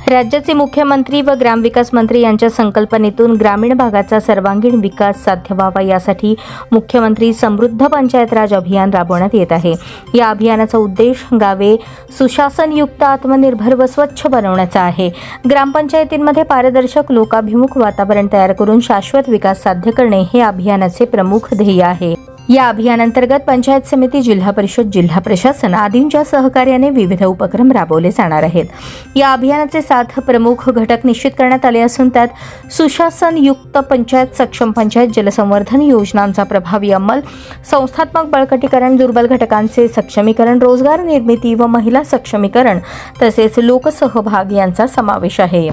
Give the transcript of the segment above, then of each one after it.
राज्याचे मुख्यमंत्री व ग्रामविकास मंत्री यांच्या संकल्पनेतून ग्रामीण भागाचा सर्वांगीण विकास साध्य व्हावा यासाठी मुख्यमंत्री समृद्ध पंचायत राज अभियान राबवण्यात येत आहे। या अभियानाचा उद्देश गावे सुशासनयुक्त, आत्मनिर्भर व स्वच्छ बनवण्याचा आहे। ग्रामपंचायतींमध्ये पारदर्शक, लोकाभिमुख वातावरण तयार करून शाश्वत विकास साध्य करणे हे अभियानाचे प्रमुख ध्येय आहे। या अभियानांतर्गत पंचायत समिती, जिल्हा परिषद, जिल्हा प्रशासन आदींच्या सहकार्याने विविध उपक्रम राबवले जाणार आहेत। या अभियानाचे 7 प्रमुख घटक निश्चित करण्यात आले असून त्यात सुशासनयुक्त पंचायत, सक्षम पंचायत, जलसंवर्धन योजनांचा प्रभावी अंमल, संस्थात्मक बळकटीकरण, दुर्बल घटकांचे सक्षमीकरण, रोजगार निर्मिती व महिला सक्षमीकरण तसेच लोकसहभाग यांचा समावेश आहे।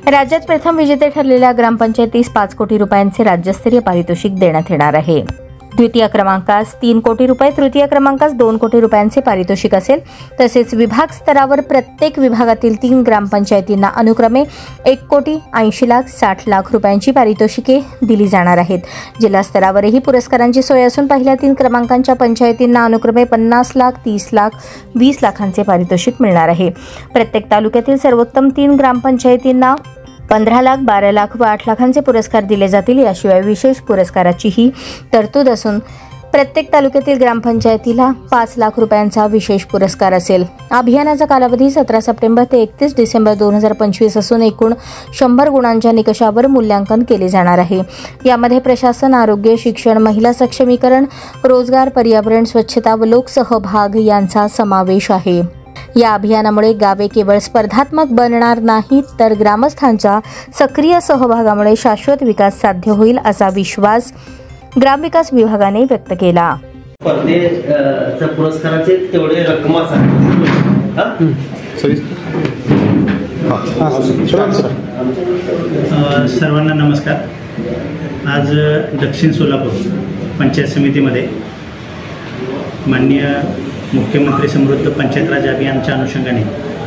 राज्यात प्रथम विजेते ठरलेल्या ग्रामपंचायतीस 5 कोटी रुपयांचे राज्यस्तरीय पारितोषिक देण्यात येणार आहे। द्वितीय क्रमांकास 3 कोटी रुपये, तृतीय क्रमांकास 2 कोटी रुपयांचे पारितोषिक असेल। तसेच विभाग स्तरावर प्रत्येक विभागातील 3 ग्रामपंचायतींना अनुक्रमे 1 कोटी 80 लाख, 60 लाख रुपयांची पारितोषिके दिली जाणार आहेत। जिल्हा स्तरावरही पुरस्कारांची सोय असून पहिल्या 3 क्रमांकांच्या पंचायतींना अनुक्रमे 50 लाख, 30 लाख, 20 लाखांचे पारितोषिक मिळणार आहे। प्रत्येक तालुक्यातील सर्वोत्तम 3 ग्रामपंचायतींना 15 लाख, 12 लाख व 8 लाखांचे पुरस्कार दिले जातील। याशिवाय विशेष पुरस्काराचीही तरतूद असून प्रत्येक तालुक्यातील ग्रामपंचायतीला 5 लाख रुपयांचा विशेष पुरस्कार असेल। अभियानाचा कालावधी 17 सप्टेंबर ते 31 डिसेंबर 2025 असून एकूण 100 गुणांच्या निकषावर मूल्यांकन केले जाणार आहे। यामध्ये प्रशासन, आरोग्य, शिक्षण, महिला सक्षमीकरण, रोजगार, पर्यावरण, स्वच्छता व लोकसहभाग यांचा समावेश आहे। या अभियानामुळे गावे केवळ स्पर्धात्मक बनणार नाहीत तर ग्रामस्थांच्या सक्रिय सहभागामुळे शाश्वत विकास साध्य होईल असा विश्वास ग्रामविकास विभागाने व्यक्त केला। पुरस्काराचे तेवढे रक्कम सर्वांना नमस्कार। आज दक्षिण सोलापूर पंचायत समितीमध्ये माननीय मुख्यमंत्री समृद्ध पंचायत राज अभियानच्या अनुषंगाने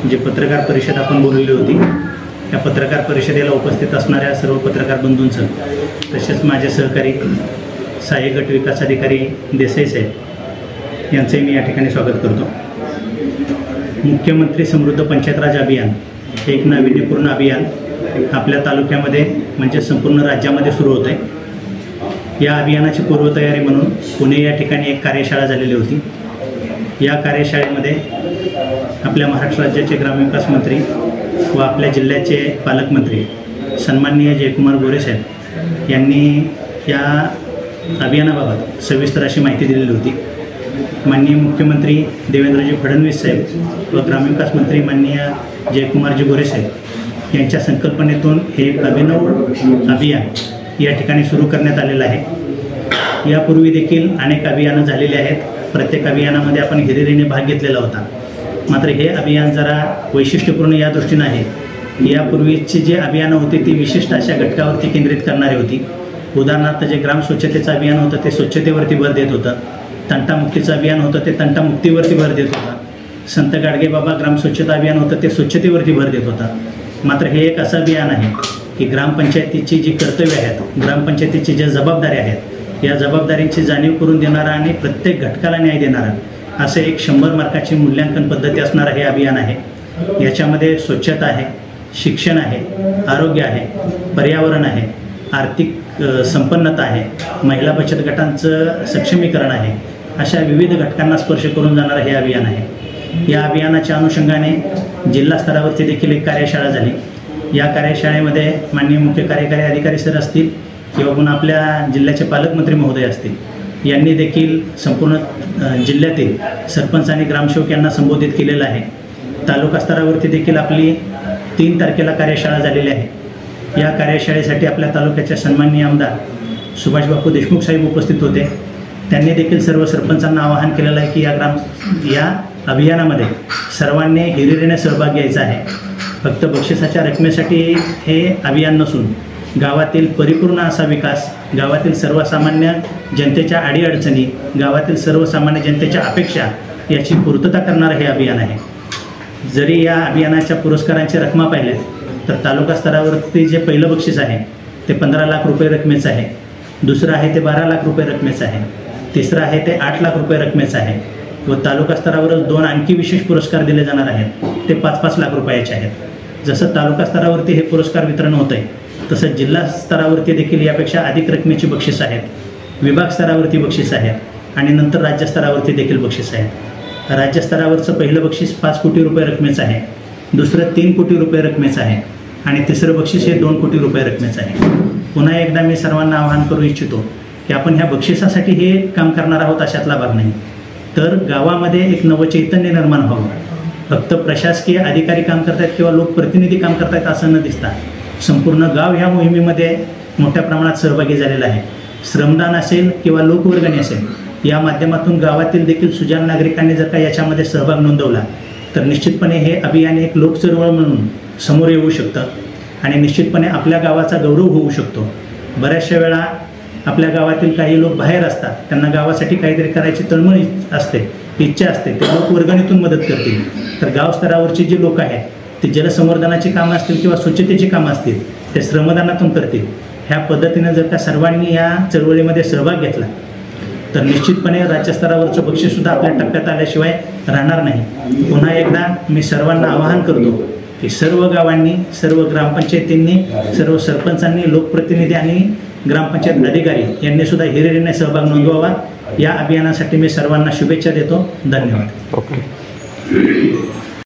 जे पत्रकार परिषद आपण बोलवली होती, त्या पत्रकार परिषदेला उपस्थित असणाऱ्या सर्व पत्रकार बंधूंचं तसेच माझे सहकारी सहाय्यक गट विकास अधिकारी देसाई साहेब यांचंही मी या ठिकाणी स्वागत करतो। मुख्यमंत्री समृद्ध पंचायत राज अभियान हे एक नाविन्यपूर्ण अभियान आपल्या तालुक्यामध्ये म्हणजे संपूर्ण राज्यामध्ये सुरू होतं आहे। या अभियानाची पूर्वतयारी म्हणून पुणे या ठिकाणी एक कार्यशाळा झालेली होती। या कार्यशाळेमध्ये आपल्या महाराष्ट्र राज्याचे ग्रामविकास मंत्री व आपल्या जिल्ह्याचे पालकमंत्री सन्माननीय जयकुमार गोरे साहेब यांनी या अभियानाबाबत सविस्तर अशी माहिती दिलेली होती। माननीय मुख्यमंत्री देवेंद्रजी फडणवीस साहेब व ग्रामविकास मंत्री माननीय जयकुमारजी गोरे साहेब यांच्या संकल्पनेतून हे अभिनव अभियान या ठिकाणी सुरू करण्यात आलेलं आहे। यापूर्वी देखील अनेक अभियानं झालेली आहेत। प्रत्येक अभियानामध्ये आपण हिरिरीने भाग घेतलेला होता। मात्र हे अभियान जरा वैशिष्ट्यपूर्ण या दृष्टीने आहे की यापूर्वीची जी अभियानं होती ती विशिष्ट अशा घटकावरती केंद्रित करणारी होती। उदाहरणार्थ जे ग्राम स्वच्छतेचं अभियान होतं ते स्वच्छतेवरती भर देत होतं, तंटामुक्तीचं अभियान होतं ते तंटामुक्तीवरती भर देत होतं, संत गाडगेबाबा ग्राम स्वच्छता अभियान होतं ते स्वच्छतेवरती भर देत होतं। मात्र हे एक असं अभियान आहे की ग्रामपंचायतीची जी कर्तव्य आहेत, ग्रामपंचायतीची ज्या जबाबदाऱ्या आहेत, या जबाबदारींची जाणीव करून देणारा आणि प्रत्येक घटकाला न्याय देणारा असं एक 100 मार्काची मूल्यांकन पद्धती असणारं हे अभियान आहे। याच्यामध्ये स्वच्छता आहे, शिक्षण आहे, आरोग्य आहे, पर्यावरण आहे, आर्थिक संपन्नता आहे, महिला बचत गटांचं सक्षमीकरण आहे, अशा विविध घटकांना स्पर्श करून जाणारं हे अभियान आहे। या अभियानाच्या अनुषंगाने जिल्हा स्तरावरती देखील एक कार्यशाळा झाली। या कार्यशाळेमध्ये माननीय मुख्य कार्यकारी अधिकारी सर असतील किंवा पुन्हा आपल्या जिल्ह्याचे पालकमंत्री महोदय असतील, यांनी देखील संपूर्ण जिल्ह्यातील सरपंच आणि ग्रामसेवक यांना संबोधित केलेलं आहे। तालुका स्तरावरती देखील आपली 3 तारखेला कार्यशाळा झालेली आहे। या कार्यशाळेसाठी आपल्या तालुक्याचे सन्माननीय आमदार सुभाष बापू देशमुख साहेब उपस्थित होते। त्यांनी देखील सर्व सरपंचांना आवाहन केलेलं आहे की या अभियानामध्ये सर्वांनी हिरिरीने सहभाग घ्यायचा आहे। फक्त बक्षिसाच्या रकमेसाठी हे अभियान नसून गावातील परिपूर्ण असा विकास, गावातील सर्वसामान्य जनतेच्या अडीअडचणी, गावातील सर्वसामान्य जनतेच्या अपेक्षा याची पूर्तता करणारं हे अभियान आहे। जरी या अभियानाच्या पुरस्कारांची रकमा पाहिल्यात तर तालुका स्तरावरती जे पहिलं बक्षीस आहे ते 15 लाख रुपये रकमेचं आहे, दुसरं आहे ते 12 लाख रुपये रकमेचं आहे, तिसरं आहे ते 8 लाख रुपये रकमेचं आहे व तालुका स्तरावरच 2 आणखी विशेष पुरस्कार दिले जाणार आहेत ते 5-5 लाख रुपयाचे आहेत। जसं तालुका स्तरावरती हे पुरस्कार वितरण होत आहे, तसं जिल्हा स्तरावरती देखील यापेक्षा अधिक रकमेची बक्षीस आहेत, विभाग स्तरावरती बक्षीस आहेत आणि नंतर राज्यस्तरावरती देखील बक्षीस आहेत. राज्यस्तरावरचं पहिलं बक्षीस 5 कोटी रुपये रकमेचं आहे, दुसरं 3 कोटी रुपये रकमेचं आहे आणि तिसरं बक्षीस हे 2 कोटी रुपये रकमेचं आहे. पुन्हा एकदा मी सर्वांना आवाहन करू इच्छितो की आपण ह्या बक्षिसासाठी हे काम करणार आहोत अशातला भाग नाही, तर गावामध्ये एक नवचैतन्य निर्माण व्हावं. फक्त प्रशासकीय अधिकारी काम करतायत किंवा लोकप्रतिनिधी काम करतायत असं न दिसता संपूर्ण गाव ह्या मोहिमेमध्ये मोठ्या प्रमाणात सहभागी झालेला आहे. श्रमदान असेल किंवा लोकवर्गणी असेल, या माध्यमातून गावातील देखील सुजाण नागरिकांनी जर का याच्यामध्ये सहभाग नोंदवला तर निश्चितपणे हे अभियान एक लोकचळवळ म्हणून समोर येऊ शकतं आणि निश्चितपणे आपल्या गावाचा गौरव होऊ शकतो. बऱ्याचशा वेळा आपल्या गावातील काही लोक बाहेर असतात, त्यांना गावासाठी काहीतरी करायची तळमळ असते, इच्छा असते, ते लोक वर्गणीतून मदत करतील. तर गाव स्तरावरची जी लोक आहेत ते जलसंवर्धनाची कामं असतील किंवा स्वच्छतेची कामं असतील ते श्रमदानातून करतील. ह्या पद्धतीने जर का सर्वांनी या चळवळीमध्ये सहभाग घेतला तर निश्चितपणे राज्यस्तरावरचं बक्षीससुद्धा आपल्या टप्प्यात आल्याशिवाय राहणार नाही. पुन्हा एकदा मी सर्वांना आवाहन करतो की सर्व गावांनी, सर्व ग्रामपंचायतींनी, सर्व सरपंचांनी, लोकप्रतिनिधी आणि ग्रामपंचायत अधिकारी यांनी सुद्धा हिरिरीने सहभाग नोंदवावा. या अभियानासाठी मी सर्वांना शुभेच्छा देतो. धन्यवाद. ओके.